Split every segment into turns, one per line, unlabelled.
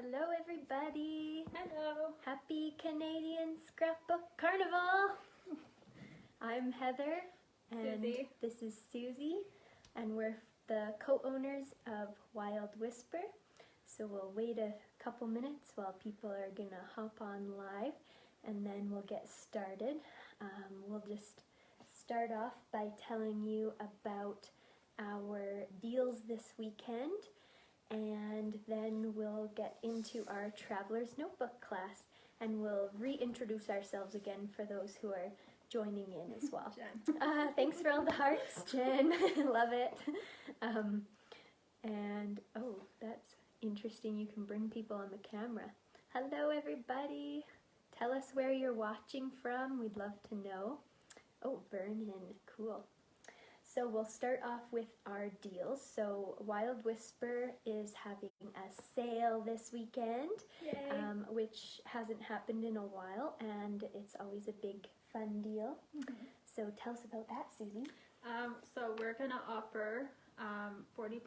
Hello everybody!
Hello!
Happy Canadian Scrapbook Carnival! I'm Heather and
Susie.
This is Susie, and we're the co-owners of Wild Whisper. So we'll wait a couple minutes while people are gonna hop on live, and then we'll get started. We'll just start off by telling you about our deals this weekend, and then we'll get into our Traveler's Notebook class, and we'll reintroduce ourselves again for those who are joining in as well.
Jen.
Thanks for all the hearts, Jen. Love it. And oh, that's interesting. You can bring people on the camera. Hello, everybody. Tell us where you're watching from. We'd love to know. Oh, Vernon. Cool. So we'll start off with our deals. So Wild Whisper is having a sale this weekend, which hasn't happened in a while, and it's always a big fun deal. So tell us about that, Susie.
So we're going to offer 40%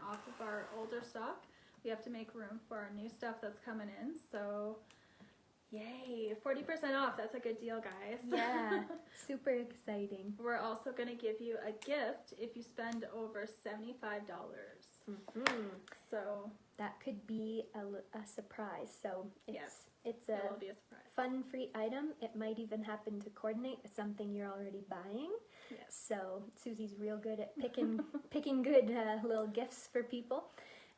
off of our older stock. We have to make room for our new stuff that's coming in. So yay, 40% off. That's a good deal, guys.
Yeah, super exciting.
We're also going to give you a gift if you spend over $75. So
that could be a surprise. So it's
it will be a surprise.
Fun free item. It might even happen to coordinate with something you're already buying.
Yes.
So Susie's real good at picking good little gifts for people.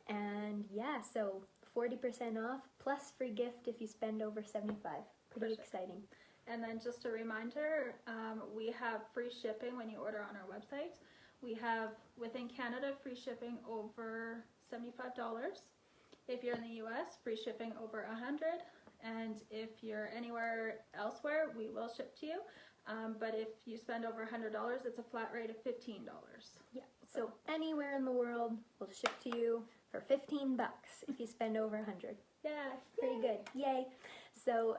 And yeah, so 40% off plus free gift if you spend over $75. Pretty exciting.
And then just a reminder, we have free shipping when you order on our website. We have, within Canada, free shipping over $75. If you're in the US, free shipping over $100. And if you're anywhere elsewhere, we will ship to you. But if you spend over $100, it's a flat rate of $15.
Yeah, so anywhere in the world, we'll ship to you for $15 if you spend over $100.
Yeah,
pretty good. Yay! So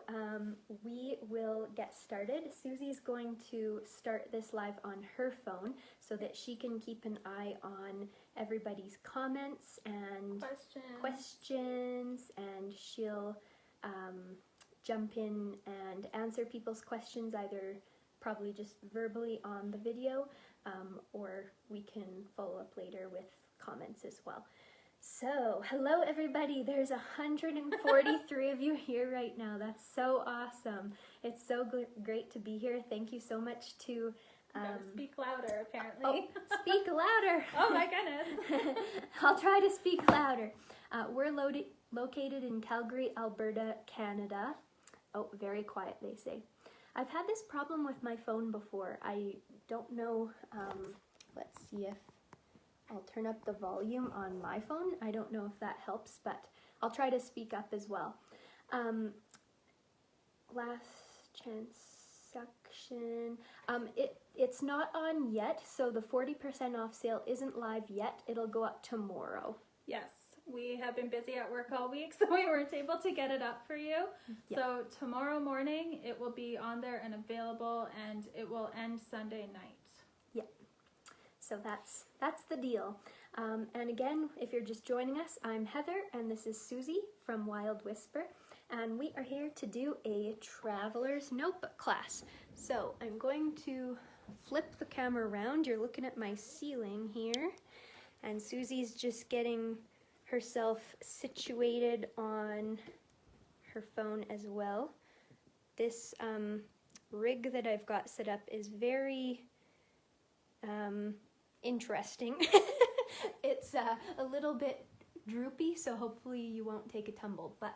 we will get started. Susie's going to start this live on her phone so that she can keep an eye on everybody's comments and questions, and she'll jump in and answer people's questions, either probably just verbally on the video, or we can follow up later with comments as well. So, hello everybody. There's 143 of you here right now. That's so awesome. It's so great to be here. Thank you so much to...
speak louder, apparently.
Oh, speak louder.
Oh my goodness.
I'll try to speak louder. We're located in Calgary, Alberta, Canada. Oh, very quiet, they say. I've had this problem with my phone before. I don't know. Let's see if I'll turn up the volume on my phone. I don't know if that helps, but I'll try to speak up as well. Last chance section. It's not on yet, so the 40% off sale isn't live yet. It'll go up tomorrow.
Yes, we have been busy at work all week, so we weren't able to get it up for you. Yep. So tomorrow morning it will be on there and available, and it will end Sunday night.
So that's the deal. And again, if you're just joining us, I'm Heather, and this is Susie from Wild Whisper, and we are here to do a Traveler's Notebook class. So I'm going to flip the camera around. You're looking at my ceiling here, and Susie's just getting herself situated on her phone as well. This rig that I've got set up is very interesting. It's a little bit droopy, so hopefully you won't take a tumble, but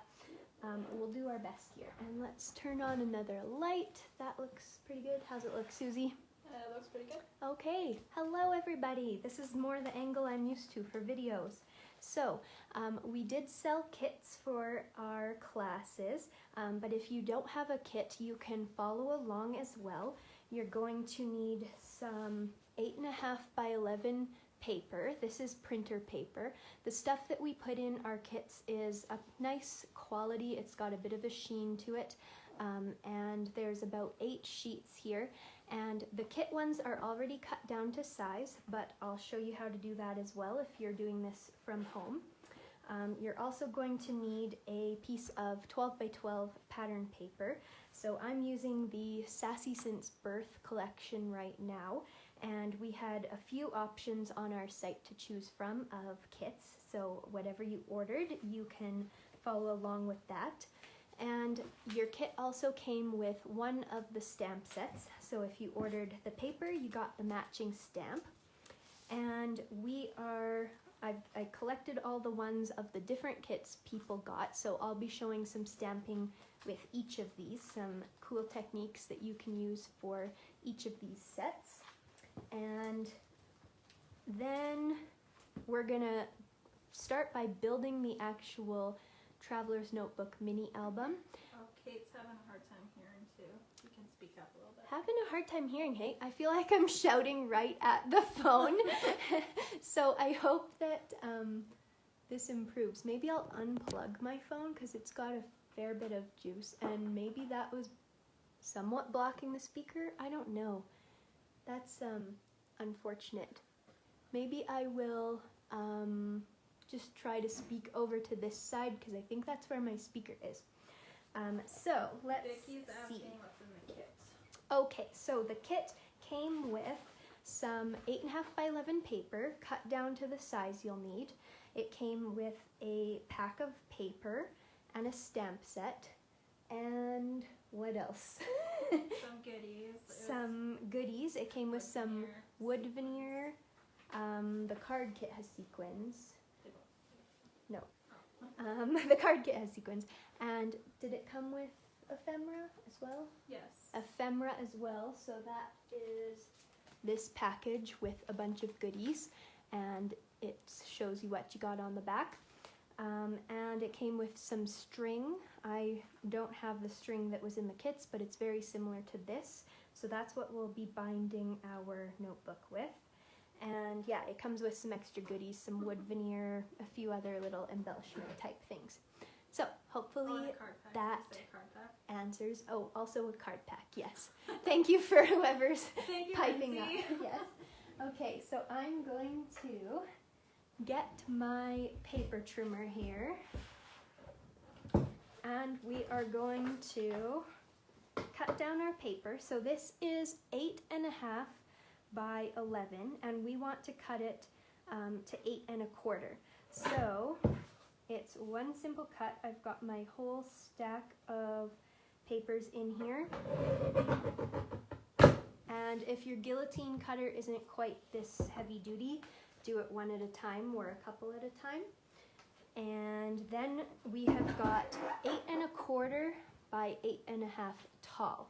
we'll do our best here. And let's turn on another light. That looks pretty good. How's it look, Susie?
It looks pretty good.
Okay, hello everybody. This is more the angle I'm used to for videos. So we did sell kits for our classes, but if you don't have a kit, you can follow along as well. You're going to need some 8.5 by 11 paper. This is printer paper. The stuff that we put in our kits is a nice quality. It's got a bit of a sheen to it, and there's about 8 sheets here, and the kit ones are already cut down to size, but I'll show you how to do that as well if you're doing this from home. You're also going to need a piece of 12 by 12 pattern paper. So I'm using the Sassy Since Birth collection right now, and we had a few options on our site to choose from of kits. So whatever you ordered, you can follow along with that. And your kit also came with one of the stamp sets. So if you ordered the paper, you got the matching stamp. And I collected all the ones of the different kits people got, so I'll be showing some stamping with each of these, some cool techniques that you can use for each of these sets. And then we're gonna start by building the actual Traveler's Notebook mini album.
Oh, Kate's having a hard time hearing too. You can speak up a little bit.
Having a hard time hearing, hey? I feel like I'm shouting right at the phone. So I hope that this improves. Maybe I'll unplug my phone because it's got a fair bit of juice, and maybe that was somewhat blocking the speaker. I don't know. That's unfortunate. Maybe I will just try to speak over to this side because I think that's where my speaker is. So let's
Vicky's asking
see.
what's in the kit.
Okay, so the kit came with some 8.5 by 11 paper cut down to the size you'll need. It came with a pack of paper and a stamp set, and what else?
Some goodies.
Some goodies. It came with some wood veneer. The card kit has sequins. No. The card kit has sequins. And did it come with ephemera as well?
Yes.
Ephemera as well. So that is this package with a bunch of goodies, and it shows you what you got on the back. And it came with some string. I don't have the string that was in the kits, but it's very similar to this. So that's what we'll be binding our notebook with. And yeah, it comes with some extra goodies, some wood veneer, a few other little embellishment type things. So hopefully that answers. Oh, also a card pack, yes. Thank you for whoever's piping up. Yes. Okay, so I'm going to get my paper trimmer here, and we are going to cut down our paper. So this is 8.5 by 11, and we want to cut it to 8.25. So it's one simple cut. I've got my whole stack of papers in here. And if your guillotine cutter isn't quite this heavy duty, do it one at a time or a couple at a time. And then we have got 8.25 by 8.5 tall.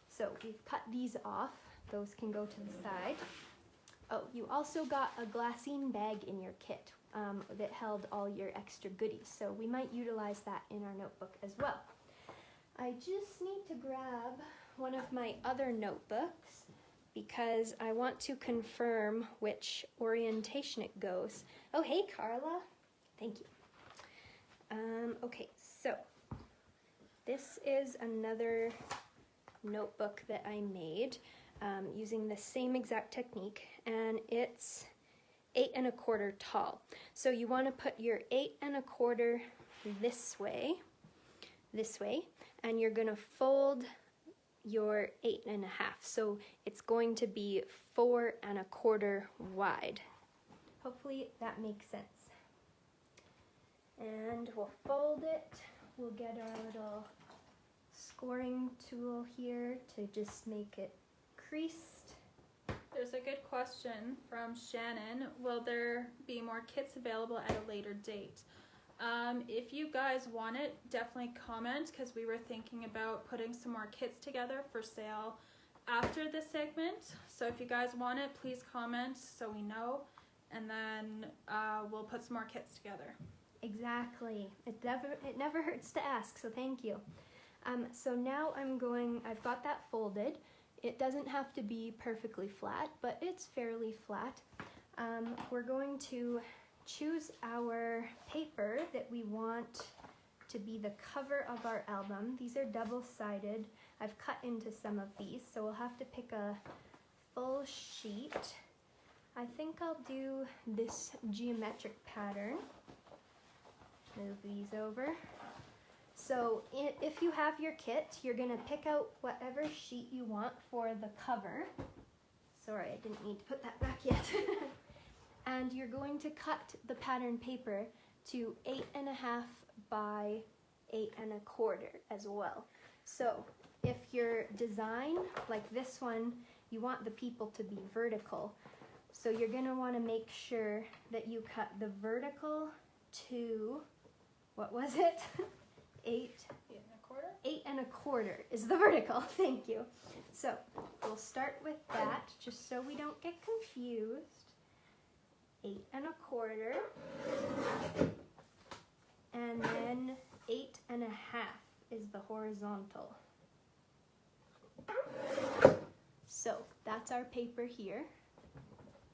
So we've cut these off. Those can go to the side. Oh, you also got a glassine bag in your kit that held all your extra goodies. So we might utilize that in our notebook as well. I just need to grab one of my other notebooks because I want to confirm which orientation it goes. Oh, hey, Carla. Thank you. Okay, so this is another notebook that I made using the same exact technique, and it's 8.25 tall. So you want to put your 8.25 this way, and you're going to fold your 8.5. So it's going to be 4.25 wide. Hopefully that makes sense. And we'll fold it. We'll get our little scoring tool here to just make it creased.
There's a good question from Shannon. Will there be more kits available at a later date? If you guys want it, definitely comment, because we were thinking about putting some more kits together for sale after this segment. So if you guys want it, please comment so we know, and then we'll put some more kits together.
Exactly. It never hurts to ask, so thank you. So now I've got that folded. It doesn't have to be perfectly flat, but it's fairly flat. We're going to choose our paper that we want to be the cover of our album. These are double-sided. I've cut into some of these, so we'll have to pick a full sheet. I think I'll do this geometric pattern. Move these over. So if you have your kit, you're gonna pick out whatever sheet you want for the cover. Sorry, I didn't need to put that back yet. And you're going to cut the pattern paper to 8.5 by 8.25 as well. So if your design, like this one, you want the people to be vertical. So you're gonna wanna make sure that you cut the vertical to, what was it? 8.25 is the vertical, thank you. So we'll start with that, just so we don't get confused. 8.25, and then 8.5 is the horizontal. So that's our paper here.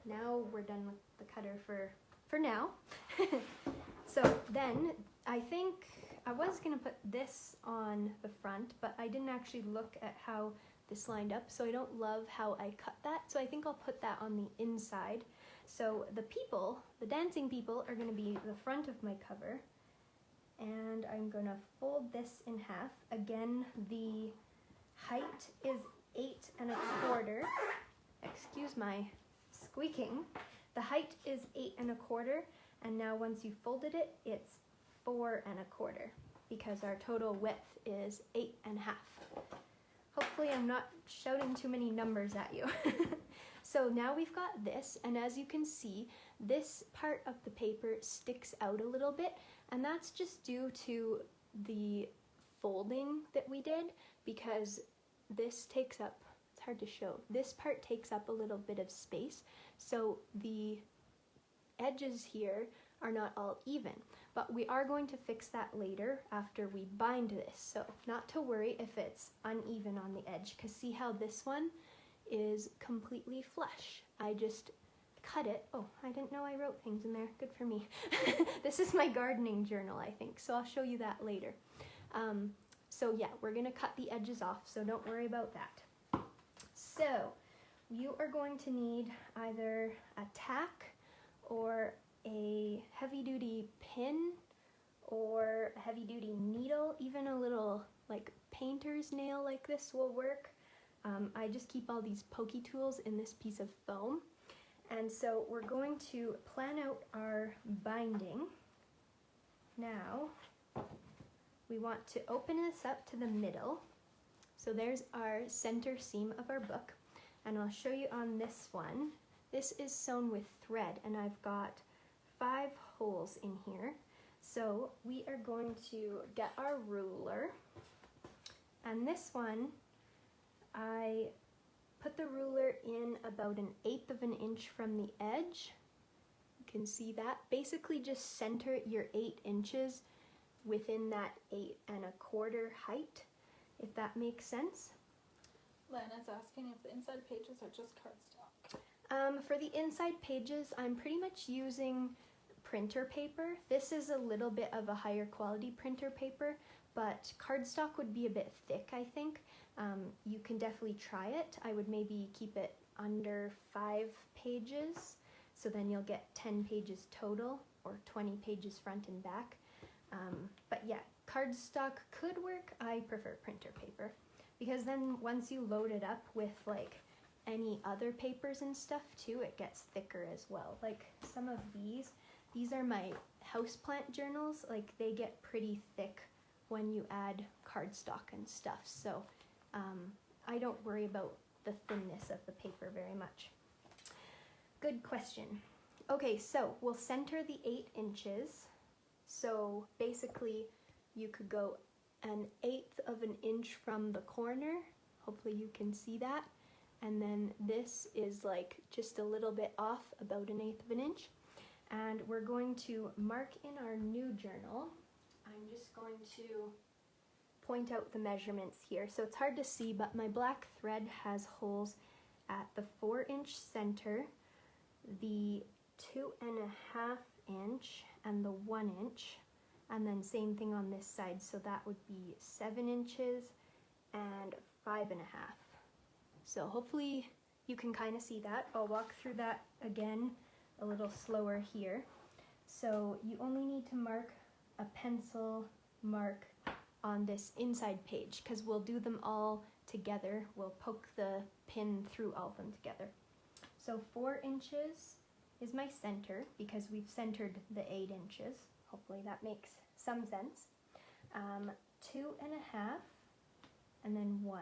Now we're done with the cutter for now. So then I think I was gonna put this on the front, but I didn't actually look at how this lined up, so I don't love how I cut that. So I think I'll put that on the inside. So the people, the dancing people, are gonna be the front of my cover. And I'm gonna fold this in half. Again, the height is 8.25. Excuse my squeaking. The height is 8.25, and now once you folded it, it's 4.25, because our total width is 8.5. Hopefully I'm not shouting too many numbers at you. So now we've got this, and as you can see, this part of the paper sticks out a little bit, and that's just due to the folding that we did, because this takes up, it's hard to show, this part takes up a little bit of space, so the edges here are not all even, but we are going to fix that later after we bind this. So not to worry if it's uneven on the edge, because see how this one is completely flush. I just cut it. Oh, I didn't know I wrote things in there. Good for me. This is my gardening journal, I think, so I'll show you that later. So yeah, we're gonna cut the edges off, so don't worry about that. So you are going to need either a tack or a heavy-duty pin or a heavy-duty needle. Even a little like painter's nail like this will work. I just keep all these pokey tools in this piece of foam. And so we're going to plan out our binding. Now we want to open this up to the middle. So there's our center seam of our book, and I'll show you on this one. This is sewn with thread, and I've got 5 holes in here. So we are going to get our ruler, and this one, I put the ruler in about 1/8 of an inch from the edge. You can see that. Basically just center your 8 inches within that 8.25 height, if that makes sense.
Lana's asking if the inside pages are just cardstock.
For the inside pages, I'm pretty much using printer paper. This is a little bit of a higher quality printer paper, but cardstock would be a bit thick, I think. You can definitely try it. I would maybe keep it under 5 pages, so then you'll get 10 pages total, or 20 pages front and back. But yeah, cardstock could work. I prefer printer paper, because then once you load it up with like any other papers and stuff too, it gets thicker as well. Like some of these are my houseplant journals. Like they get pretty thick when you add cardstock and stuff. So I don't worry about the thinness of the paper very much. Good question. Okay, so we'll center the 8 inches. So basically you could go 1/8 of an inch from the corner. Hopefully you can see that. And then this is like just a little bit off, about 1/8 of an inch. And we're going to mark in our new journal. I'm just going to point out the measurements here. So it's hard to see, but my black thread has holes at the 4-inch center, the 2.5 inch, and the 1 inch. And then same thing on this side. So that would be 7 inches and 5.5. So hopefully you can kind of see that. I'll walk through that again a little slower here. So you only need to mark a pencil mark on this inside page, because we'll do them all together. We'll poke the pin through all of them together. So 4 inches is my center, because we've centered the 8 inches. Hopefully that makes some sense. 2.5, and then 1,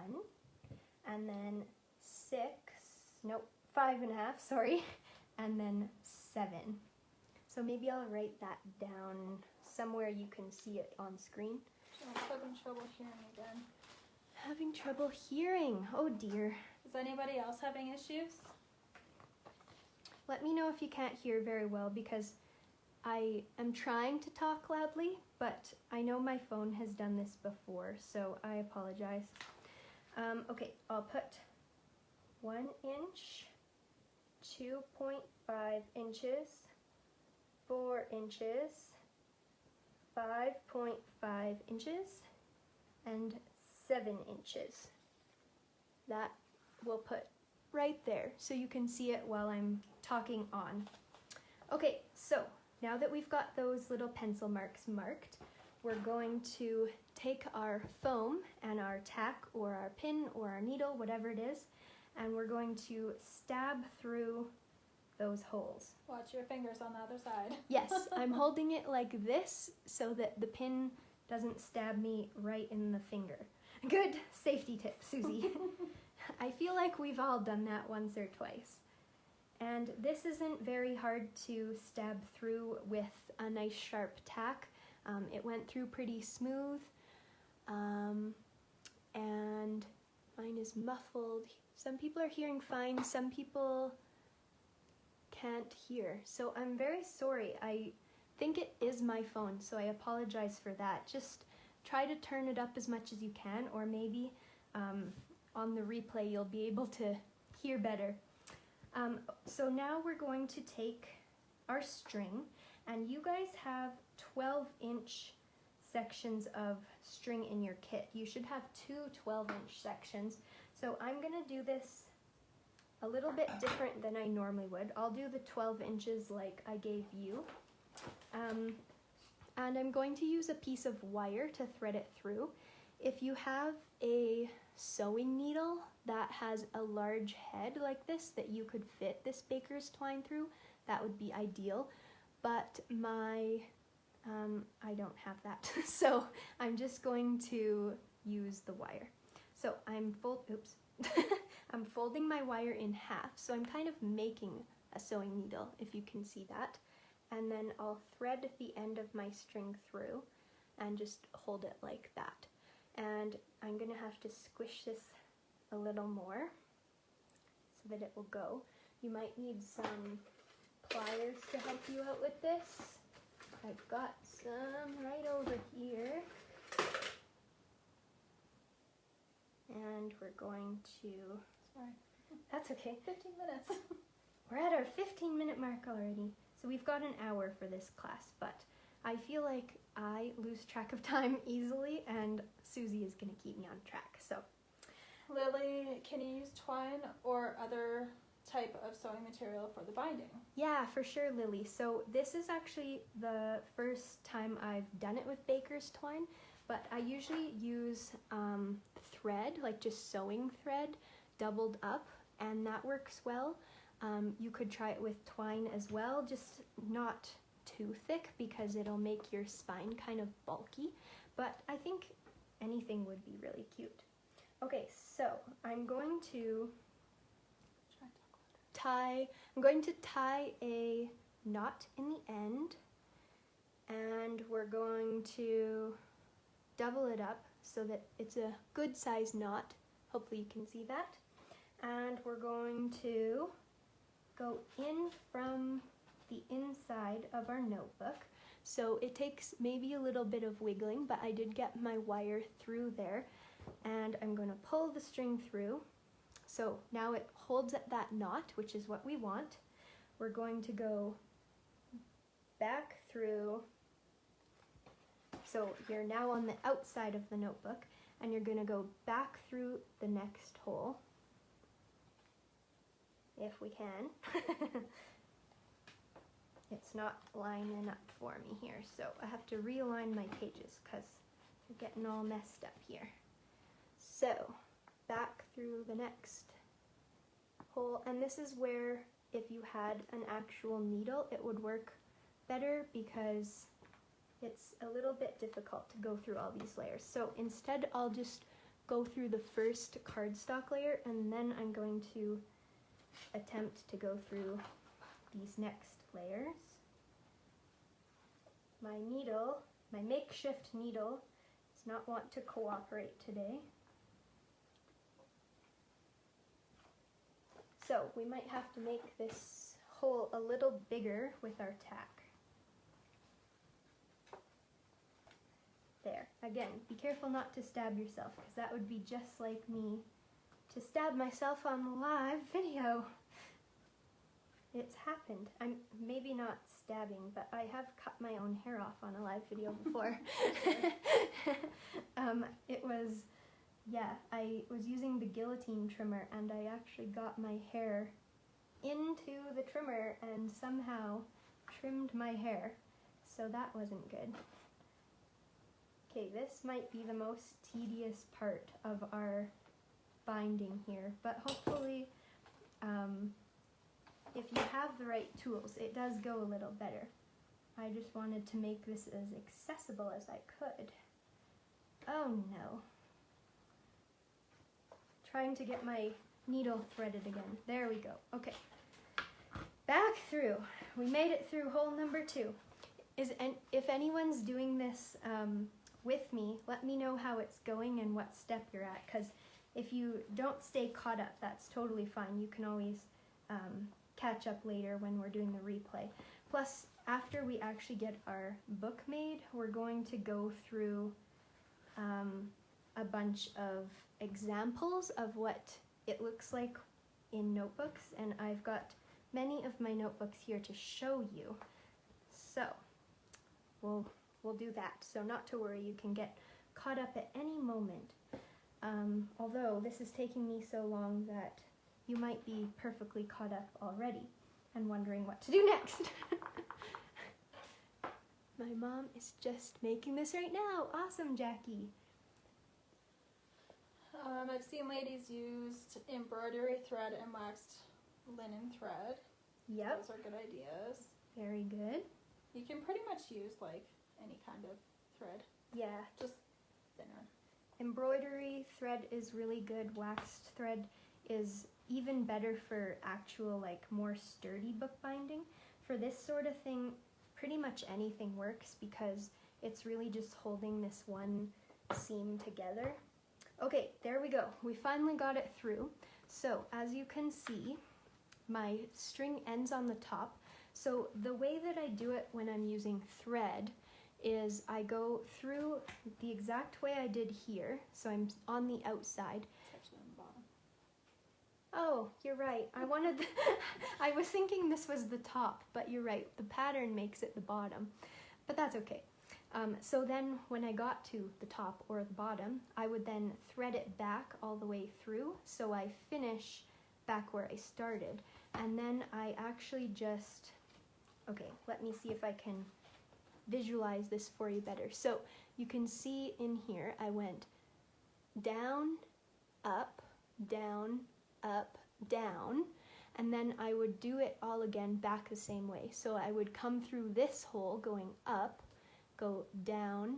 and then 5.5, sorry, and then 7. So maybe I'll write that down somewhere you can see it on screen.
I'm having trouble hearing again.
Having trouble hearing, oh dear.
Is anybody else having issues?
Let me know if you can't hear very well, because I am trying to talk loudly, but I know my phone has done this before, so I apologize. Okay, I'll put 1 inch, 2.5 inches, 4 inches, 5.5 inches, and 7 inches. That we'll put right there so you can see it while I'm talking on. Okay, so now that we've got those little pencil marks marked, we're going to take our foam and our tack or our pin or our needle, whatever it is, and we're going to stab through those holes.
Watch your fingers on the other side.
Yes, I'm holding it like this so that the pin doesn't stab me right in the finger. Good safety tip, Susie. I feel like we've all done that once or twice. And this isn't very hard to stab through with a nice sharp tack. It went through pretty smooth, and mine is muffled. Some people are hearing fine, some people can't hear. So I'm very sorry. I think it is my phone, so I apologize for that. Just try to turn it up as much as you can, or maybe on the replay you'll be able to hear better. So now we're going to take our string, and you guys have 12-inch sections of string in your kit. You should have 2 12-inch sections. So I'm gonna do this a little bit different than I normally would. I'll do the 12 inches like I gave you. And I'm going to use a piece of wire to thread it through. If you have a sewing needle that has a large head like this that you could fit this baker's twine through, that would be ideal. But I don't have that, so I'm just going to use the wire. So I'm folding my wire in half, so I'm kind of making a sewing needle, if you can see that. And then I'll thread the end of my string through and just hold it like that. And I'm gonna have to squish this a little more so that it will go. You might need some pliers to help you out with this. I've got some right over here. And we're going to,
Sorry.
That's okay.
15 minutes.
We're at our 15-minute mark already. So we've got an hour for this class, but I feel like I lose track of time easily, and Susie is gonna keep me on track, so.
Lily, can you use twine or other type of sewing material for the binding?
Yeah, for sure, Lily. So this is actually the first time I've done it with baker's twine, but I usually use thread, like just sewing thread, doubled up, and that works well. You could try it with twine as well, just not too thick because it'll make your spine kind of bulky, but I think anything would be really cute. Okay, so I'm going to tie a knot in the end, and we're going to double it up so that it's a good size knot. Hopefully you can see that. And we're going to go in from the inside of our notebook. So it takes maybe a little bit of wiggling, but I did get my wire through there, and I'm going to pull the string through. So now it holds at that knot, which is what we want. We're going to go back through. So you're now on the outside of the notebook, and you're going to go back through the next hole, if we can. it's not lining up for me here. So I have to realign my pages because they're getting all messed up here. So back through the next hole, and this is where if you had an actual needle, it would work better because it's a little bit difficult to go through all these layers. So instead, I'll just go through the first cardstock layer, and then I'm going to attempt to go through these next layers. My needle, my makeshift needle, does not want to cooperate today. So we might have to make this hole a little bigger with our tack. There. Again, be careful not to stab yourself, because that would be just like me to stab myself on the live video. It's happened. I'm maybe not stabbing, but I have cut my own hair off on a live video before. It was, yeah, I was using the guillotine trimmer, and I actually got my hair into the trimmer and somehow trimmed my hair. So that wasn't good. Okay, this might be the most tedious part of our binding here, but hopefully if you have the right tools, it does go a little better. I just wanted to make this as accessible as I could. Oh no. Trying to get my needle threaded again. There we go. Okay. Back through. We made it through hole number 2. If anyone's doing this with me, let me know how it's going and what step you're at, because if you don't stay caught up, that's totally fine. You can always catch up later when we're doing the replay. Plus, after we actually get our book made, we're going to go through a bunch of examples of what it looks like in notebooks, and I've got many of my notebooks here to show you. So we'll do that. So not to worry, you can get caught up at any moment. Although this is taking me so long that you might be perfectly caught up already and wondering what to do next. My mom is just making this right now. Awesome, Jackie.
I've seen ladies use embroidery thread and waxed linen thread.
Yep.
Those are good ideas.
Very good.
You can pretty much use like any kind of thread.
Yeah.
Just thinner.
Embroidery thread is really good. Waxed thread is even better for actual, like, more sturdy bookbinding. For this sort of thing, pretty much anything works because it's really just holding this one seam together. Okay, there we go. We finally got it through. So as you can see, my string ends on the top. So the way that I do it when I'm using thread is I go through the exact way I did here. So I'm on the outside.
It's actually on the bottom.
Oh, you're right. I was thinking this was the top, but you're right. The pattern makes it the bottom, but that's okay. So then when I got to the top or the bottom, I would then thread it back all the way through. So I finish back where I started. And then I actually just, okay, let me see if I can visualize this for you better. So you can see in here, I went down, up, down, up, down, and then I would do it all again back the same way. So I would come through this hole going up, go down,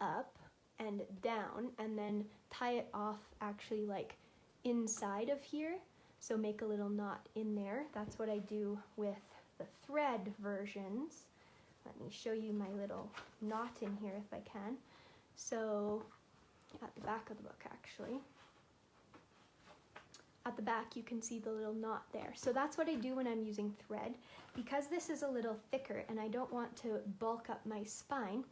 up, and down, and then tie it off actually like inside of here. So make a little knot in there. That's what I do with the thread versions. Let me show you my little knot in here if I can. So at the back of the book actually. At the back you can see the little knot there. So that's what I do when I'm using thread. Because this is a little thicker and I don't want to bulk up my spine,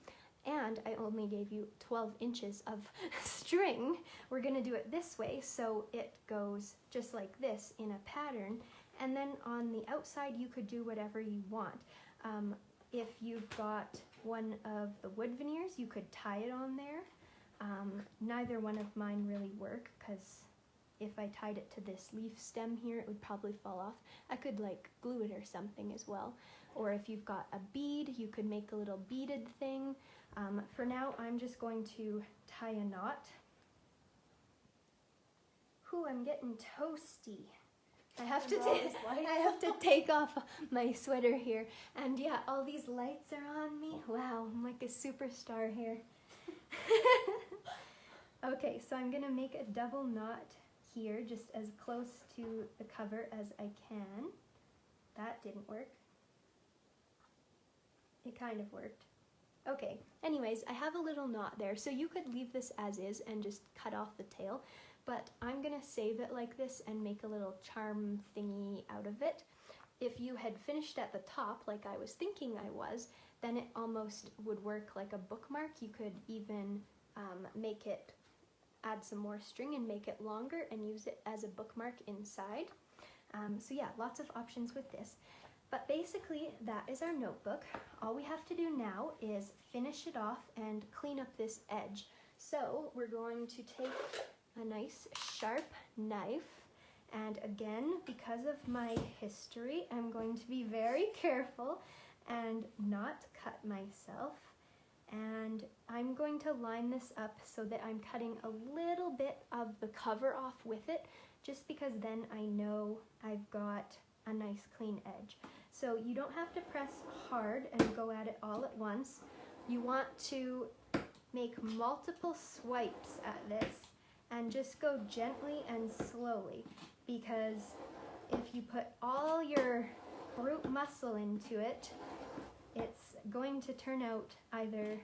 and I only gave you 12 inches of string, we're gonna do it this way so it goes just like this in a pattern, and then on the outside you could do whatever you want. If you've got one of the wood veneers, you could tie it on there. Neither one of mine really work because if I tied it to this leaf stem here, it would probably fall off. I could like glue it or something as well. Or if you've got a bead, you could make a little beaded thing. For now, I'm just going to tie a knot. Ooh, I'm getting toasty. I have to take off my sweater here. And yeah, all these lights are on me. Wow, I'm like a superstar here. Okay, so I'm gonna make a double knot here, just as close to the cover as I can. That didn't work. It kind of worked. Okay, anyways, I have a little knot there, so you could leave this as is and just cut off the tail, but I'm gonna save it like this and make a little charm thingy out of it. If you had finished at the top, like I was thinking I was, then it almost would work like a bookmark. You could even add some more string and make it longer and use it as a bookmark inside. So yeah, lots of options with this. But basically, that is our notebook. All we have to do now is finish it off and clean up this edge. So we're going to take a nice sharp knife, and again, because of my history, I'm going to be very careful and not cut myself. And I'm going to line this up so that I'm cutting a little bit of the cover off with it, just because then I know I've got a nice clean edge. So you don't have to press hard and go at it all at once. You want to make multiple swipes at this and just go gently and slowly, because if you put all your brute muscle into it, it's going to turn out either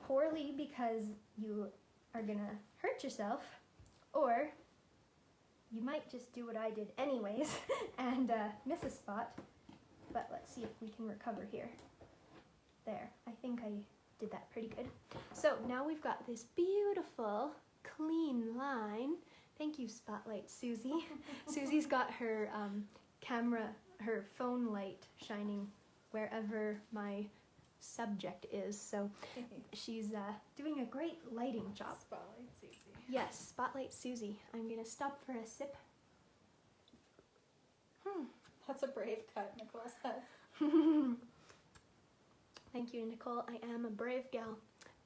poorly because you are gonna hurt yourself, or you might just do what I did anyways and miss a spot. But let's see if we can recover here. There, I think I did that pretty good. So now we've got this beautiful clean line. Thank you, Spotlight Susie. Susie's got her camera, her phone light shining wherever my subject is, so she's doing a great lighting job.
Spotlight Susie.
Yes, Spotlight Susie. I'm gonna stop for a sip.
That's a brave cut, Nicole says.
Thank you, Nicole. I am a brave gal.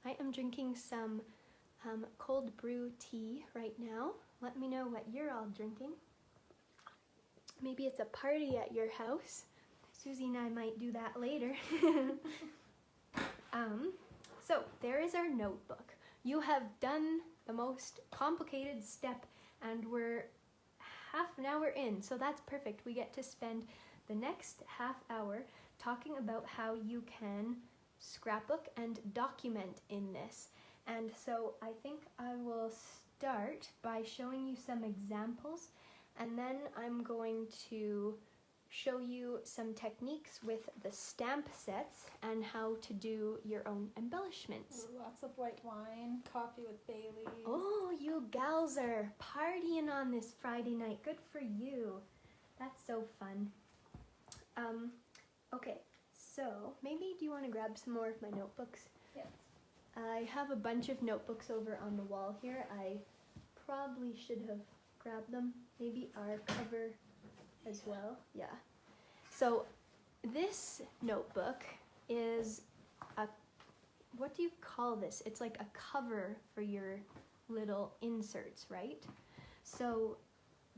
I am drinking some cold brew tea right now. Let me know what you're all drinking. Maybe it's a party at your house. Susie and I might do that later. So there is our notebook. You have done the most complicated step, and we're half an hour in, so that's perfect. We get to spend the next half hour talking about how you can scrapbook and document in this. And so I think I will start by showing you some examples, and then I'm going to show you some techniques with the stamp sets and how to do your own embellishments.
Ooh, lots of white wine, coffee with Baileys.
Oh, you gals are partying on this Friday night. Good for you. That's so fun. Okay, so maybe do you want to grab some more of my notebooks?
Yes.
I have a bunch of notebooks over on the wall here. I probably should have grabbed them. Maybe our cover as well. Yeah. So this notebook is what do you call this? It's like a cover for your little inserts, right? So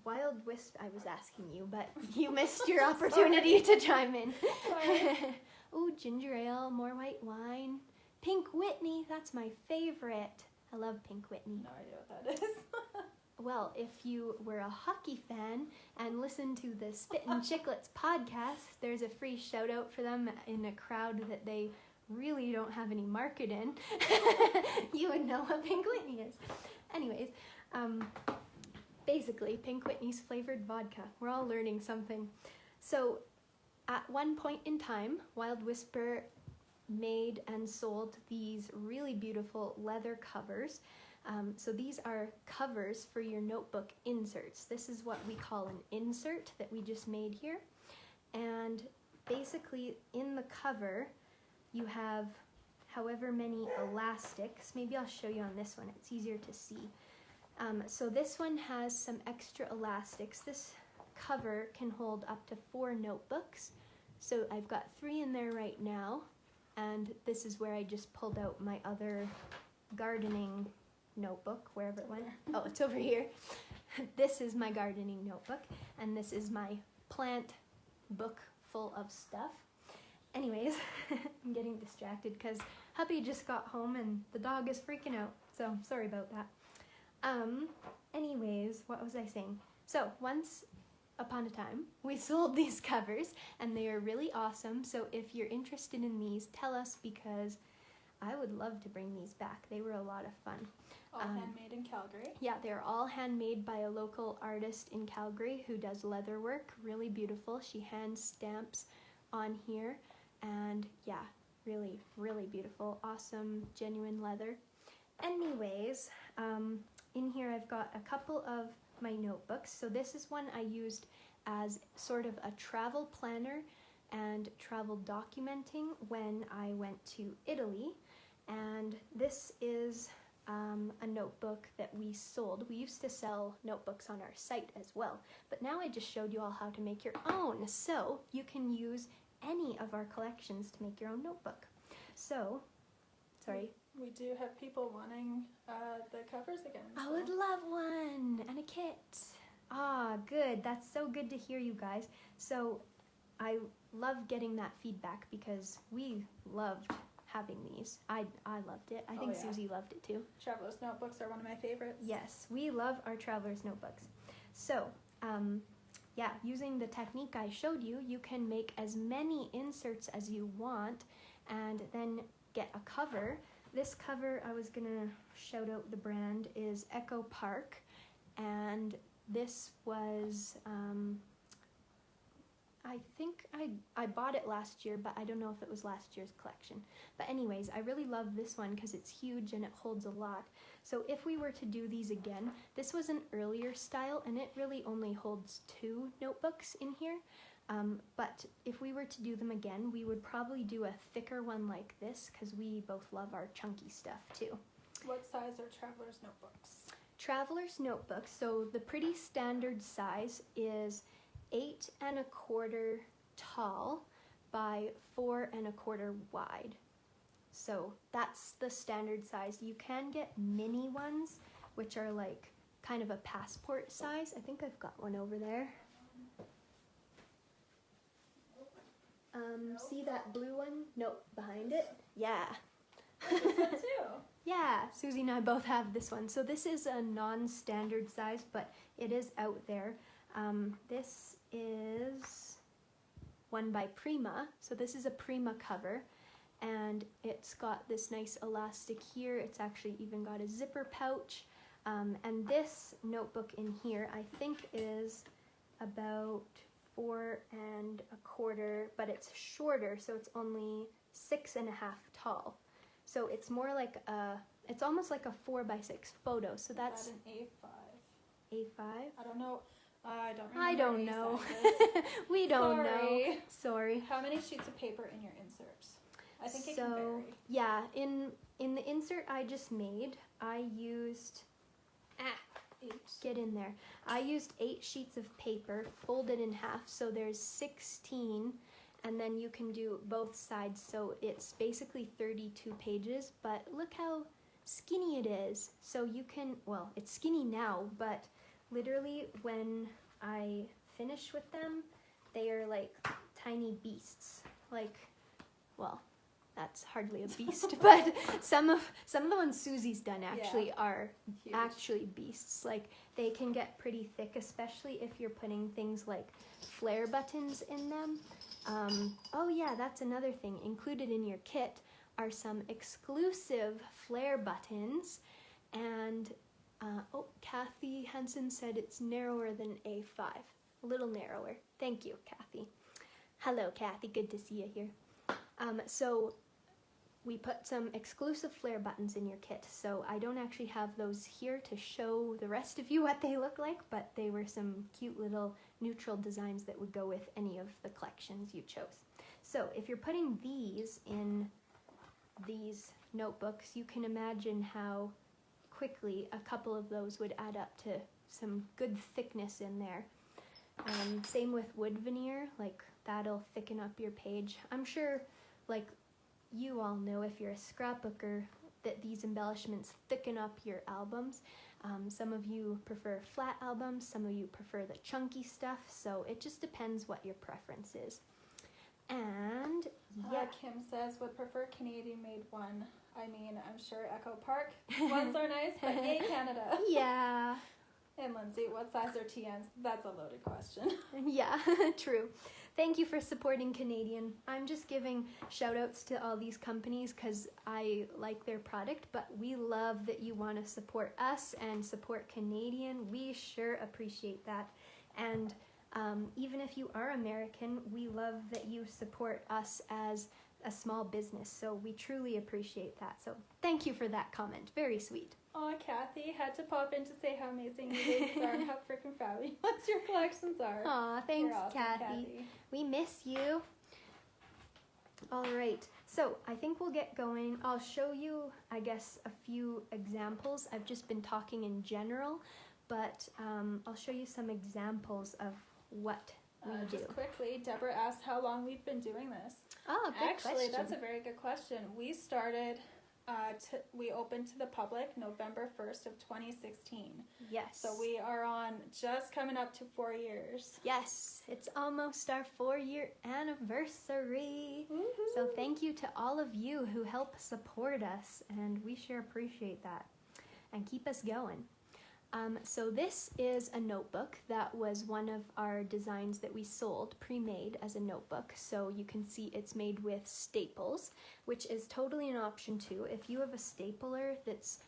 Wild Wisp, I was asking you, but you missed your opportunity to chime in. Oh, ginger ale, more white wine. Pink Whitney, that's my favorite. I love Pink Whitney.
No idea what that is.
Well, if you were a hockey fan and listened to the Spittin' Chicklets podcast, there's a free shout out for them in a crowd that they really don't have any market in. You would know what Pink Whitney is. Anyways, basically, Pink Whitney's flavored vodka. We're all learning something. So, at one point in time, Wild Whisper made and sold these really beautiful leather covers. So these are covers for your notebook inserts. This is what we call an insert that we just made here. And basically in the cover, you have however many elastics. Maybe I'll show you on this one. It's easier to see. So this one has some extra elastics. This cover can hold up to 4 notebooks. So I've got 3 in there right now, and this is where I just pulled out my other gardening notebook, wherever it went. Oh, it's over here. This is my gardening notebook, and this is my plant book full of stuff. Anyways, I'm getting distracted because hubby just got home and the dog is freaking out, so sorry about that. Anyways, what was I saying? So, once upon a time, we sold these covers, and they are really awesome, so if you're interested in these, tell us, because I would love to bring these back. They were a lot of fun.
All handmade in Calgary.
Yeah, they're all handmade by a local artist in Calgary who does leather work, really beautiful. She hand stamps on here, and yeah, really, really beautiful, awesome, genuine leather. Anyways, in here I've got a couple of my notebooks. So this is one I used as sort of a travel planner and travel documenting when I went to Italy. And this is a notebook that we sold. We used to sell notebooks on our site as well, but now I just showed you all how to make your own. So you can use any of our collections to make your own notebook. So, sorry.
We do have people wanting the covers again.
I
so.
would love one and a kit. Ah, good. That's so good to hear, you guys. So I love getting that feedback because we loved having these. I loved it. I think
yeah.
Susie loved it too.
Traveler's notebooks are one of my favorites.
Yes, we love our traveler's notebooks. So, yeah, using the technique I showed you, you can make as many inserts as you want and then get a cover. This cover, I was gonna shout out the brand, is Echo Park, and this was, I think I bought it last year, but I don't know if it was last year's collection. But anyways, I really love this one because it's huge and it holds a lot. So if we were to do these again, this was an earlier style and it really only holds 2 notebooks in here. But if we were to do them again, we would probably do a thicker one like this because we both love our chunky stuff too.
What size are traveler's notebooks?
Traveler's notebooks, so the pretty standard size is 8 1/4 tall by 4 1/4 wide. So that's the standard size. You can get mini ones, which are like kind of a passport size. I think I've got one over there. See that blue one? Nope, behind it. Yeah.
This one too.
Yeah, Susie and I both have this one. So this is a non-standard size, but it is out there. This is one by Prima. So this is a Prima cover, and it's got this nice elastic here. It's actually even got a zipper pouch. And this notebook in here, I think is about 4 1/4, but it's shorter, so it's only 6 1/2 tall. So it's more like it's almost like a 4x6 photo. So that's
an A5.
A5.
I don't know. I don't remember.
I don't know. We don't know. Sorry.
How many sheets of paper in your inserts? I think it
so,
can vary.
Yeah, in the insert I just made, I used
8.
Get in there. I used 8 sheets of paper folded in half, so there's 16, and then you can do both sides, so it's basically 32 pages, but look how skinny it is. So you can, well, it's skinny now, but literally when I finish with them, they are like tiny beasts. Like, well, that's hardly a beast, but some of the ones Susie's done actually are
huge.
Actually beasts. Like, they can get pretty thick, especially if you're putting things like flare buttons in them. Oh yeah, that's another thing. Included in your kit are some exclusive flare buttons, and oh, Kathy Henson said it's narrower than A5. A little narrower. Thank you, Kathy. Hello, Kathy. Good to see you here. So we put some exclusive flare buttons in your kit. So I don't actually have those here to show the rest of you what they look like, but they were some cute little neutral designs that would go with any of the collections you chose. So if you're putting these in these notebooks, you can imagine how quickly, a couple of those would add up to some good thickness in there. Same with wood veneer, like that'll thicken up your page. I'm sure, like, you all know if you're a scrapbooker that these embellishments thicken up your albums. Some of you prefer flat albums, some of you prefer the chunky stuff, so it just depends what your preference is. And yeah,
Kim says would prefer Canadian made one. I mean, I'm sure Echo Park ones are nice, but yay Canada.
Yeah.
And Lindsay, what size are TNs? That's a loaded question.
Yeah, true. Thank you for supporting Canadian. I'm just giving shout outs to all these companies because I like their product, but we love that you want to support us and support Canadian. We sure appreciate that. And even if you are American, we love that you support us as a small business. So we truly appreciate that. So thank you for that comment. Very sweet.
Aw, Kathy had to pop in to say how amazing you ladies are and how freaking fabulous your collections are.
Aw, thanks,
You're awesome,
Kathy. We miss you. All right, so I think we'll get going. I'll show you, I guess, a few examples. I've just been talking in general, but I'll show you some examples of what we do.
Just quickly, Deborah asked how long we've been doing this.
Oh, good
Actually,
question.
that's a very good question. We started, we opened to the public November 1st of 2016.
Yes.
So we are on just coming up to 4 years.
Yes, it's almost our 4-year anniversary.
Woo-hoo.
So thank you to all of you who help support us, and we sure appreciate that and keep us going. So this is a notebook that was one of our designs that we sold pre-made as a notebook. So you can see it's made with staples, which is totally an option too. If you have a stapler that's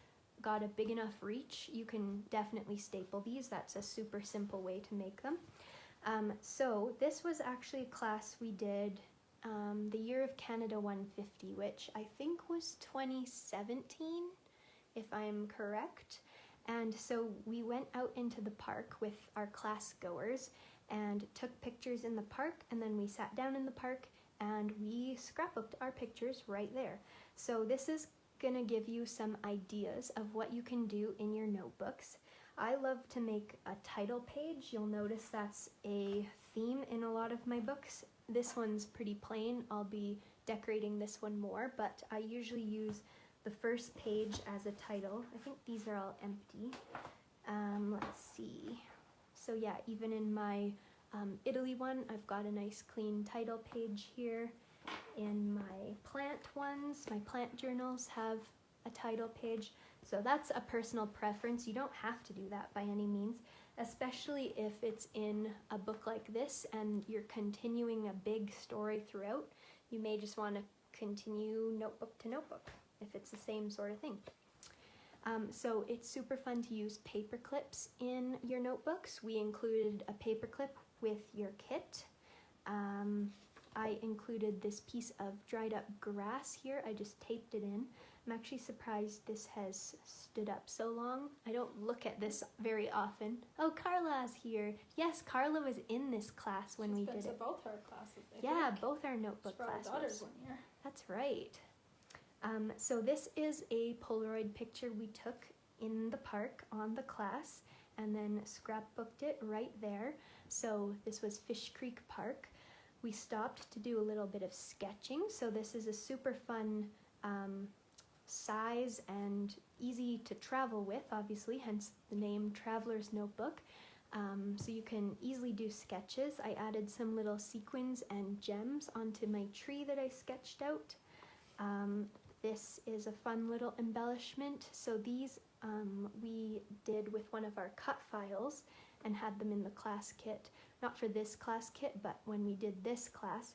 got a big enough reach, you can definitely staple these. That's a super simple way to make them. So this was actually a class we did the year of Canada 150, which I think was 2017, if I'm correct. And so we went out into the park with our class goers and took pictures in the park, and then we sat down in the park and we scrapbooked our pictures right there. So this is gonna give you some ideas of what you can do in your notebooks. I love to make a title page. You'll notice that's a theme in a lot of my books. This one's pretty plain. I'll be decorating this one more, but I usually use the first page as a title. I think these are all empty. Let's see. So yeah, even in my Italy one, I've got a nice clean title page here. In my plant ones, my plant journals have a title page. So that's a personal preference. You don't have to do that by any means, especially if it's in a book like this and you're continuing a big story throughout. You may just want to continue notebook to notebook if it's the same sort of thing. So it's super fun to use paper clips in your notebooks. We included a paper clip with your kit. I included this piece of dried up grass here. I just taped it in. I'm actually surprised this has stood up so long. I don't look at this very often. Oh, Carla's here. Yes, Carla was in this class when we did it.
She's been to both our classes, I
Yeah,
think.
both our notebook
She brought her
classes.
daughters one year.
That's right. So this is a Polaroid picture we took in the park on the class and then scrapbooked it right there. So this was Fish Creek Park. We stopped to do a little bit of sketching. So this is a super fun size and easy to travel with, obviously, hence the name Traveler's Notebook. So you can easily do sketches. I added some little sequins and gems onto my tree that I sketched out. This is a fun little embellishment. So these we did with one of our cut files and had them in the class kit. Not for this class kit, but when we did this class.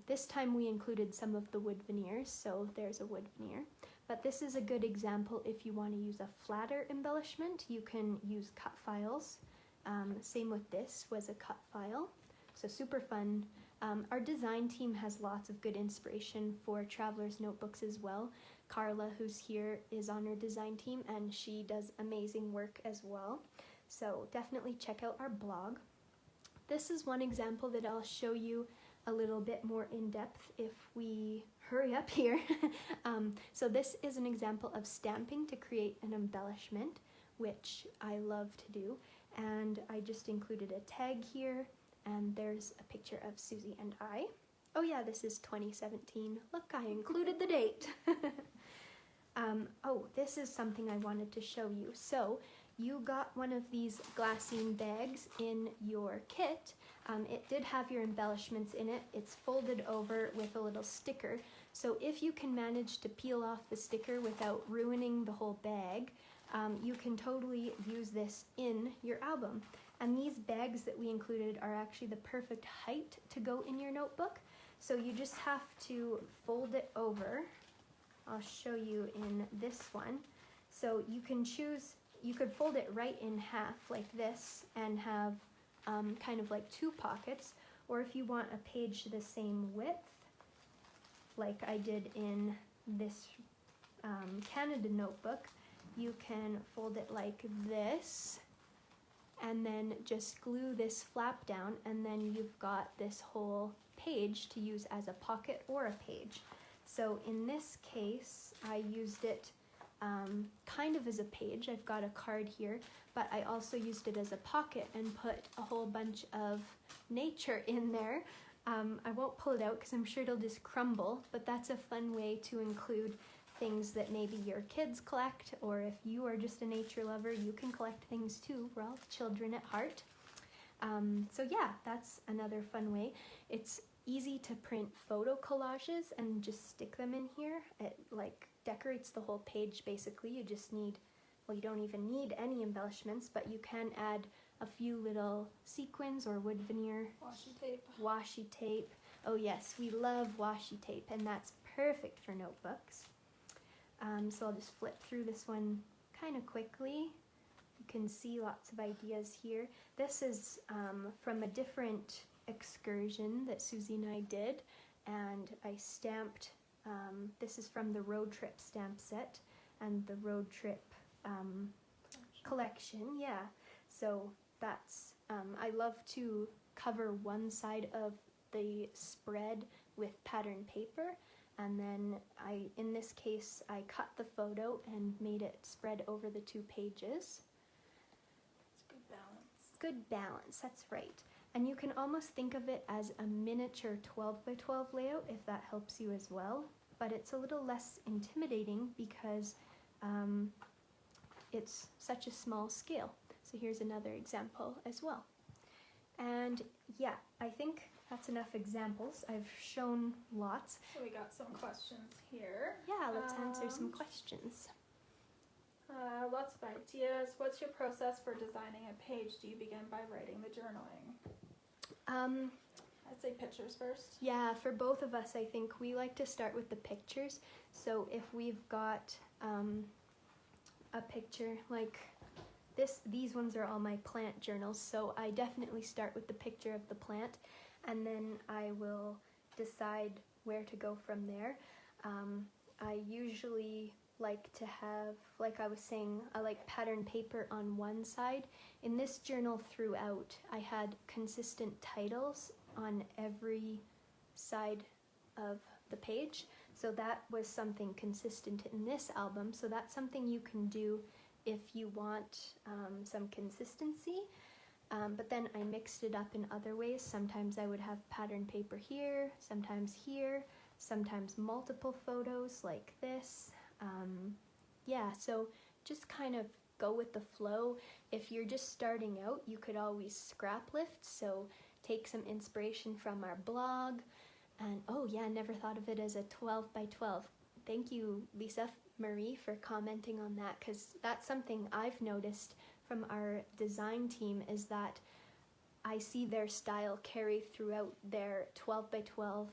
This time we included some of the wood veneers, so there's a wood veneer. But this is a good example if you want to use a flatter embellishment. You can use cut files. Same with this was a cut file. So super fun. Our design team has lots of good inspiration for Traveler's Notebooks as well. Carla, who's here, is on our design team and she does amazing work as well. So definitely check out our blog. This is one example that I'll show you a little bit more in depth if we hurry up here. So this is an example of stamping to create an embellishment, which I love to do. And I just included a tag here, and there's a picture of Susie and I. Oh yeah, this is 2017. Look, I included the date. Oh, this is something I wanted to show you. So you got one of these glassine bags in your kit. It did have your embellishments in it. It's folded over with a little sticker. So if you can manage to peel off the sticker without ruining the whole bag, you can totally use this in your album. And these bags that we included are actually the perfect height to go in your notebook. So you just have to fold it over. I'll show you in this one. So you can choose, you could fold it right in half like this and have kind of like two pockets, or if you want a page the same width, like I did in this Canada notebook, you can fold it like this and then just glue this flap down, and then you've got this whole page to use as a pocket or a page. So in this case, I used it kind of as a page. I've got a card here, but I also used it as a pocket and put a whole bunch of nature in there. I won't pull it out because I'm sure it'll just crumble, but that's a fun way to include things that maybe your kids collect, or if you are just a nature lover, you can collect things too. We're all children at heart. So yeah, that's another fun way. It's easy to print photo collages and just stick them in here. It like decorates the whole page basically. You just need, well, you don't even need any embellishments, but you can add a few little sequins or wood veneer.
Washi tape.
Washi tape. Oh yes, we love washi tape, and that's perfect for notebooks. So I'll just flip through this one kind of quickly. You can see lots of ideas here. This is from a different excursion that Susie and I did, and I stamped, this is from the road trip stamp set and the road trip collection, yeah. So that's, I love to cover one side of the spread with pattern paper, and then in this case, I cut the photo and made it spread over the two pages.
It's good balance.
Good balance, that's right. And you can almost think of it as a miniature 12 by 12 layout if that helps you as well, but it's a little less intimidating because it's such a small scale. So here's another example as well. And yeah, I think that's enough examples. I've shown lots.
So we got some questions here.
Yeah, let's answer some questions.
Lots of ideas. What's your process for designing a page? Do you begin by writing the journaling? I'd say pictures first.
Yeah, for both of us, I think we like to start with the pictures. So if we've got a picture like this, these ones are all my plant journals, so I definitely start with the picture of the plant, and then I will decide where to go from there. I usually like to have, like I was saying, I like pattern paper on one side. In this journal throughout, I had consistent titles on every side of the page. So that was something consistent in this album. So that's something you can do if you want some consistency. But then I mixed it up in other ways. Sometimes I would have pattern paper here, sometimes multiple photos like this. Yeah, so just kind of go with the flow. If you're just starting out, you could always scrap lift, so take some inspiration from our blog. And oh yeah, never thought of it as a 12 by 12. Thank you, Lisa Marie, for commenting on that, because that's something I've noticed from our design team, is that I see their style carry throughout their 12 by 12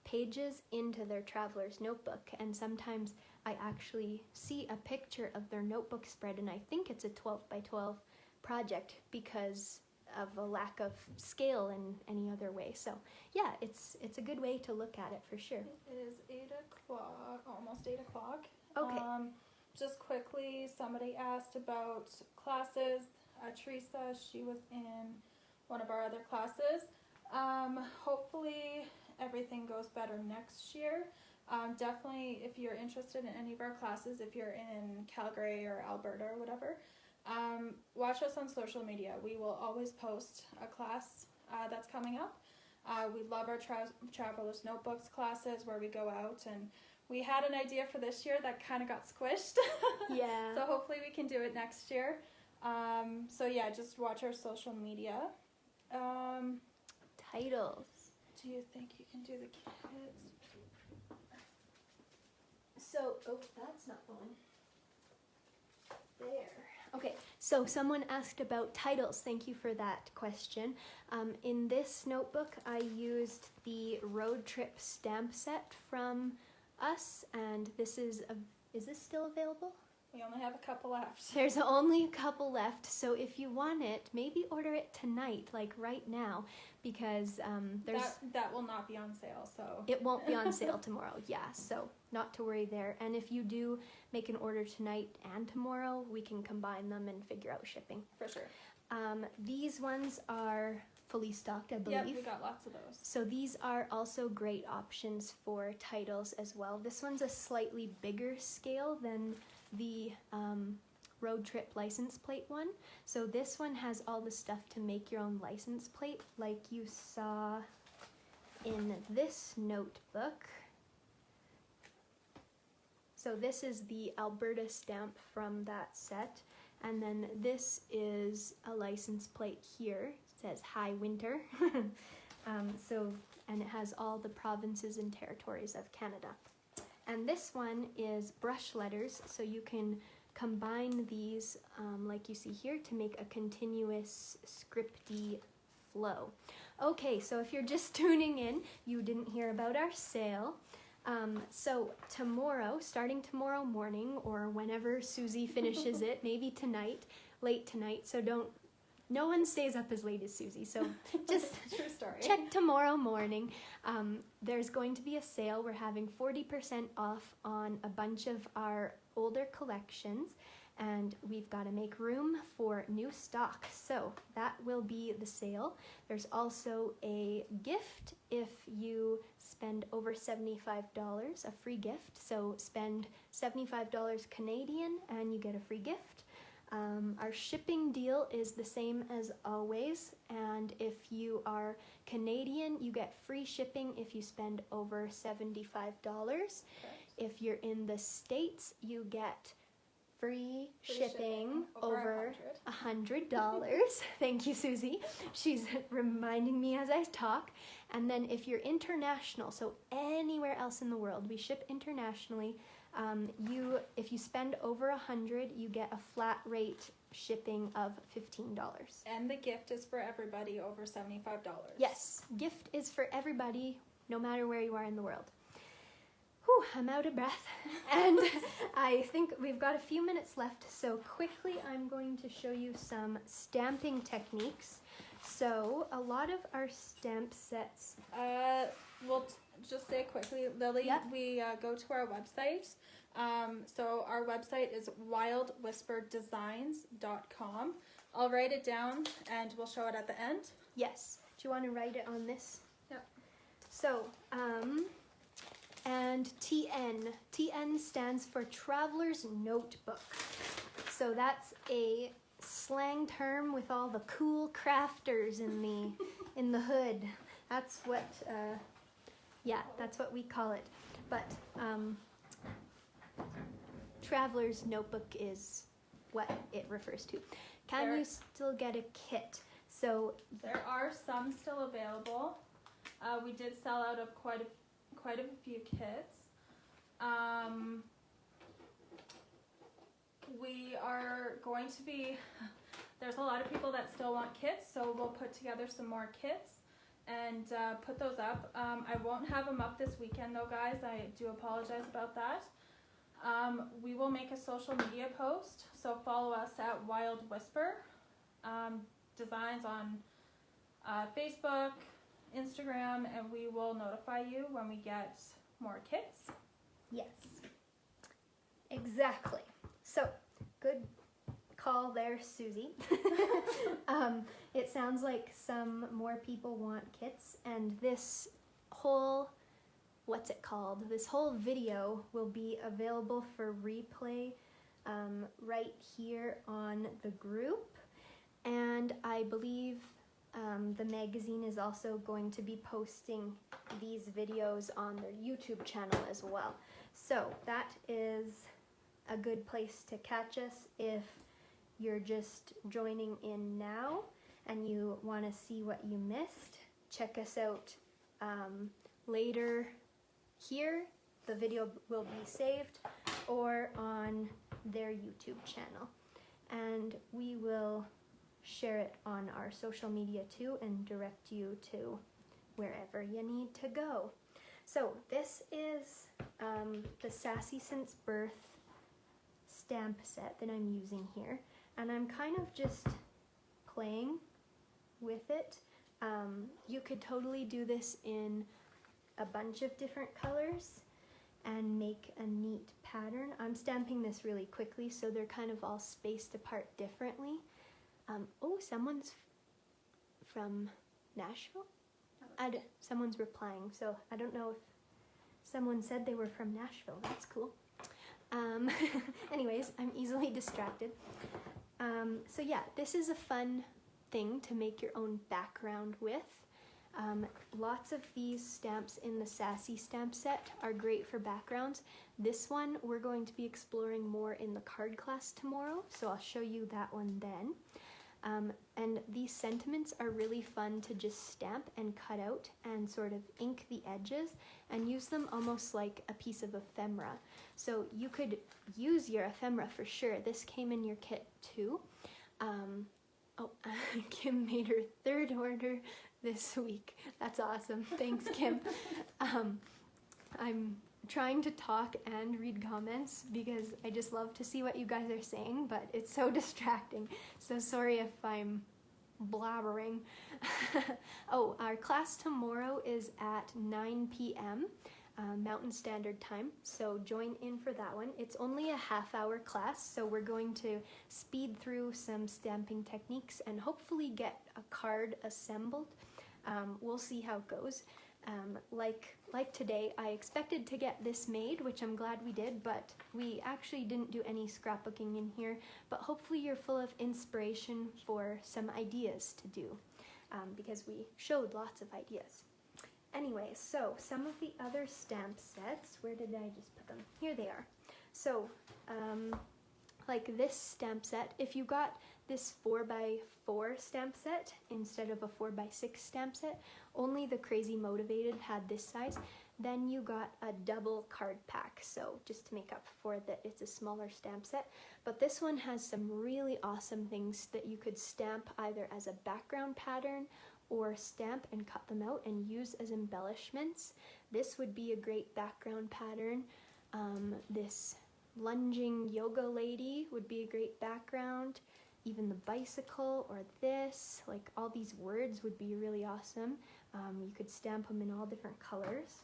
pages into their traveler's notebook, and sometimes I actually see a picture of their notebook spread and I think it's a 12 by 12 project because of a lack of scale in any other way. So yeah, it's a good way to look at it for sure.
It is 8 o'clock, almost 8 o'clock.
Okay.
Just quickly, somebody asked about classes. Teresa, she was in one of our other classes. Hopefully everything goes better next year. Definitely, if you're interested in any of our classes, if you're in Calgary or Alberta or whatever, watch us on social media. We will always post a class that's coming up. We love our Traveler's Notebooks classes where we go out, and we had an idea for this year that kind of got squished.
Yeah.
So hopefully we can do it next year. So yeah, just watch our social media.
Titles.
Do you think you can do the kids?
So, oh, that's not going. There. Okay, so someone asked about titles. Thank you for that question. In this notebook, I used the road trip stamp set from us, and this is this still available?
We only have a couple left.
There's only a couple left, so if you want it, maybe order it tonight, like right now, because
that will not be on sale, so
it won't be on sale tomorrow. Yeah, so not to worry there. And if you do make an order tonight and tomorrow, we can combine them and figure out shipping.
for sure.
These ones are fully stocked, I believe.
Yep, we got lots of those.
So these are also great options for titles as well. This one's a slightly bigger scale than the road trip license plate one. So this one has all the stuff to make your own license plate, like you saw in this notebook. So this is the Alberta stamp from that set, and then this is a license plate here. It says High Winter. And it has all the provinces and territories of Canada. And this one is brush letters, so you can combine these, like you see here, to make a continuous scripty flow. Okay, so if you're just tuning in, you didn't hear about our sale. So tomorrow, starting tomorrow morning, or whenever Susie finishes it, maybe tonight, late tonight, so no one stays up as late as Susie, so just
True story.
check tomorrow morning. There's going to be a sale. We're having 40% off on a bunch of our older collections, and we've got to make room for new stock. So that will be the sale. There's also a gift if you spend over $75, a free gift. So spend $75 Canadian and you get a free gift. Our shipping deal is the same as always, and if you are Canadian, you get free shipping if you spend over $75. If you're in the States, you get free shipping over $100. Thank you, Susie. She's reminding me as I talk. And then if you're international, so anywhere else in the world, we ship internationally. If you spend over $100, you get a flat rate shipping of $15.
And the gift is for everybody over $75.
Yes, gift is for everybody, no matter where you are in the world. Whew, I'm out of breath. And I think we've got a few minutes left, so quickly I'm going to show you some stamping techniques. So a lot of our stamp sets...
We'll just say quickly, Lily,
Yep.
we go to our website. So our website is wildwhisperdesigns.com. I'll write it down and we'll show it at the end.
Yes. Do you want to write it on this?
Yep.
So, and TN. TN stands for Traveler's Notebook. So that's a slang term with all the cool crafters in the hood. That's what, that's what we call it. But Traveler's Notebook is what it refers to. Can you still get a kit? So
there are some still available. We did sell out of quite a few kits. We are going to be, there's a lot of people that still want kits, so we'll put together some more kits and put those up. I won't have them up this weekend though, guys. I do apologize about that. We will make a social media post, so follow us at Wild Whisper Designs on Facebook, Instagram, and we will notify you when we get more kits.
yes, exactly. So good call there, Susie. It sounds like some more people want kits, and this whole, what's it called? This whole video will be available for replay right here on the group. And I believe the magazine is also going to be posting these videos on their YouTube channel as well. So that is a good place to catch us if you're just joining in now and you want to see what you missed. Check us out later here. The video will be saved, or on their YouTube channel. And we will share it on our social media too and direct you to wherever you need to go. So this is the Sassy Since Birth stamp set that I'm using here, and I'm kind of just playing with it. You could totally do this in a bunch of different colors and make a neat pattern. I'm stamping this really quickly, so they're kind of all spaced apart differently. Oh, someone's from Nashville? Someone's replying, so I don't know if someone said they were from Nashville. That's cool. Anyways, I'm easily distracted. So yeah, this is a fun thing to make your own background with. Lots of these stamps in the Sassy stamp set are great for backgrounds. This one we're going to be exploring more in the card class tomorrow, so I'll show you that one then. And these sentiments are really fun to just stamp and cut out and sort of ink the edges and use them almost like a piece of ephemera. So you could use your ephemera for sure. This came in your kit too. Kim made her 3rd order this week. That's awesome. Thanks, Kim. I'm trying to talk and read comments because I just love to see what you guys are saying, but it's so distracting. So sorry if I'm blabbering. Oh, our class tomorrow is at 9 p.m. Mountain Standard Time, so join in for that one. It's only a half-hour class, so we're going to speed through some stamping techniques and hopefully get a card assembled. We'll see how it goes. Like today, I expected to get this made, which I'm glad we did, but we actually didn't do any scrapbooking in here. But hopefully you're full of inspiration for some ideas to do, because we showed lots of ideas. Anyway, so some of the other stamp sets, where did I just put them? Here they are. So, like this stamp set, if you got this 4x4 stamp set instead of a 4x6 stamp set, only the Crazy Motivated had this size, then you got a double card pack, so just to make up for that it's a smaller stamp set. But this one has some really awesome things that you could stamp either as a background pattern or stamp and cut them out and use as embellishments. This would be a great background pattern. This lunging yoga lady would be a great background. Even the bicycle or this, like all these words would be really awesome. You could stamp them in all different colors.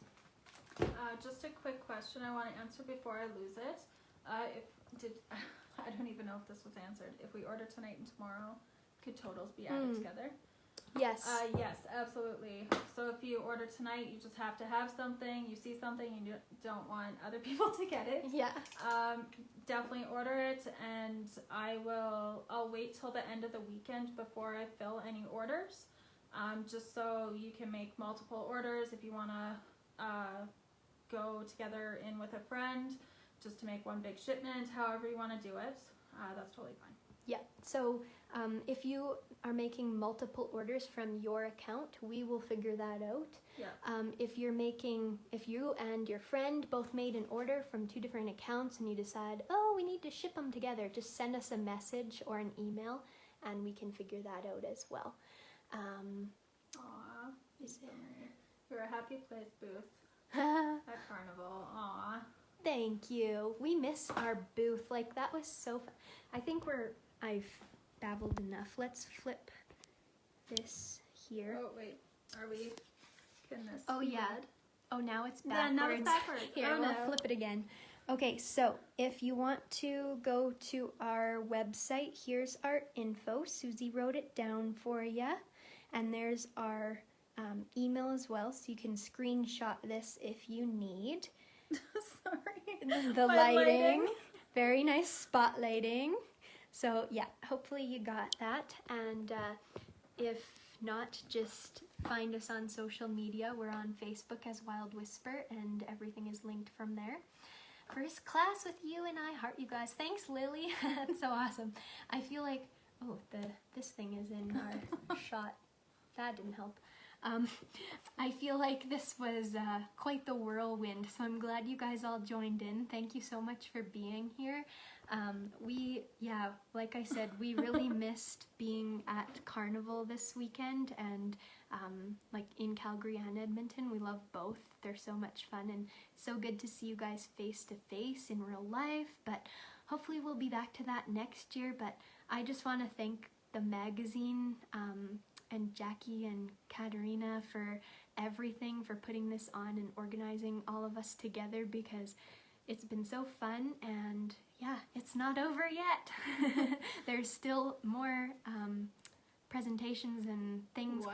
Just a quick question I want to answer before I lose it. I don't even know if this was answered. If we order tonight and tomorrow, could totals be added together?
Yes.
Yes, absolutely. So if you order tonight, you just have to have something. You see something, you don't want other people to get it.
Yeah.
Definitely order it, and I'll wait till the end of the weekend before I fill any orders, just so you can make multiple orders if you want to go together in with a friend, just to make one big shipment, however you want to do it. That's totally fine.
Yeah, so if you are making multiple orders from your account, we will figure that out.
Yeah.
If you and your friend both made an order from 2 different accounts and you decide, oh, we need to ship them together, just send us a message or an email and we can figure that out as well.
Aw, you're a happy place booth at Carnival. Aw.
Thank you. We miss our booth. Like, that was so fun. I think I've babbled enough. Let's flip this here.
Oh, wait. Are we? Goodness.
Oh, yeah. Oh, now it's backwards.
Yeah, now it's backwards.
Here,
oh,
we'll
no.
flip it again. Okay, so if you want to go to our website, here's our info. Susie wrote it down for you. And there's our email as well, so you can screenshot this if you need.
Sorry.
The
My
lighting, very nice spot lighting. So yeah, hopefully you got that, and if not, just find us on social media. We're on Facebook as Wild Whisper, and everything is linked from there. First class with you, and I heart you guys. Thanks, Lily. That's so awesome. I feel like, oh, this thing is in our shot. That didn't help. I feel like this was quite the whirlwind, so I'm glad you guys all joined in. Thank you so much for being here. Like I said, we really missed being at Carnival this weekend, and like in Calgary and Edmonton. We love both. They're so much fun, and it's so good to see you guys face to face in real life, but hopefully we'll be back to that next year. But I just want to thank the magazine and Jackie and Katerina for everything, for putting this on and organizing all of us together, because it's been so fun, and yeah, it's not over yet. There's still more presentations and things,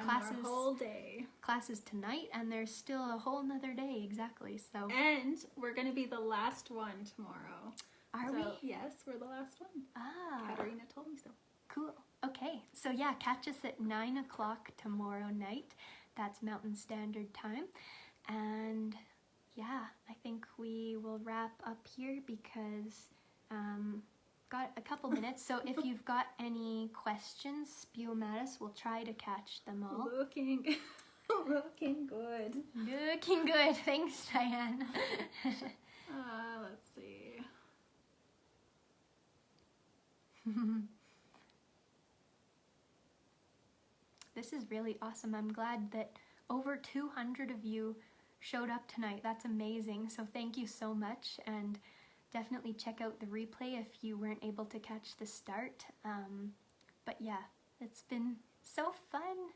classes tonight, and there's still a whole nother day, exactly. So,
and we're gonna be the last one tomorrow.
Are we?
Yes, we're the last one. Katerina told me so.
Cool. Okay, so yeah, catch us at 9 o'clock tomorrow night. That's Mountain Standard Time. And yeah, I think we will wrap up here because got a couple minutes. So if you've got any questions, spew them at us. We'll try to catch them all.
Looking good.
Looking good. Thanks, Diane.
Let's see.
This is really awesome. I'm glad that over 200 of you showed up tonight. That's amazing. So thank you so much, and definitely check out the replay if you weren't able to catch the start. But yeah, it's been so fun.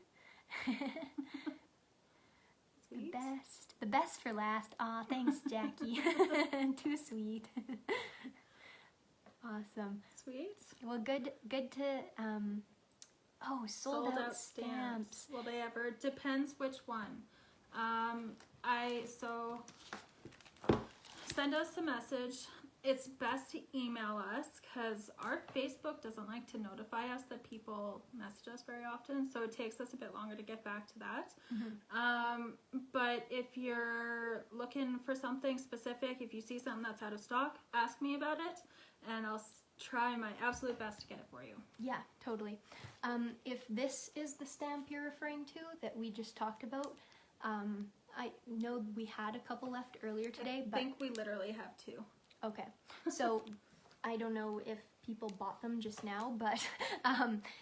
Sweet.
The best for last. Aw, thanks, Jackie. Too sweet. Awesome.
Sweet.
Well, good to sold out stamps.
Will they ever? Depends which one. So send us a message. It's best to email us because our Facebook doesn't like to notify us that people message us very often, so it takes us a bit longer to get back to that. Mm-hmm. But if you're looking for something specific, if you see something that's out of stock, ask me about it, and I'll try my absolute best to get it for you.
Yeah, totally. If this is the stamp you're referring to that we just talked about, I know we had a couple left earlier today,
I think we literally have 2.
Okay, so I don't know if people bought them just now, but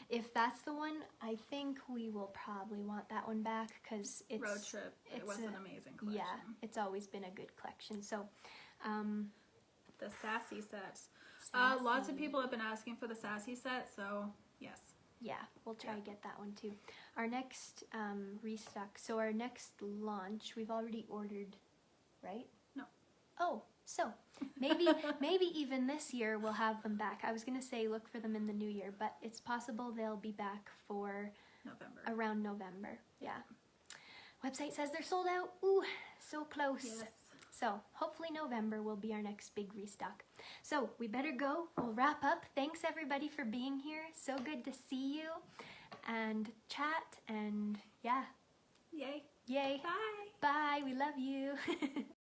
if that's the one, I think we will probably want that one back because it's
Road Trip. It was an amazing collection.
Yeah, it's always been a good collection. So
the Sassy set. Lots of people have been asking for the Sassy set, so yes.
Yeah, we'll try to get that one too. Our next restock, so our next launch, we've already ordered, right?
No.
Oh, so maybe even this year we'll have them back. I was gonna say look for them in the new year, but it's possible they'll be back for
November.
Around November. Yeah. Website says they're sold out. Ooh, so close.
Yes.
So hopefully November will be our next big restock. So we better go. We'll wrap up. Thanks everybody for being here. So good to see you and chat, and yeah.
Yay.
Yay.
Bye.
Bye. We love you.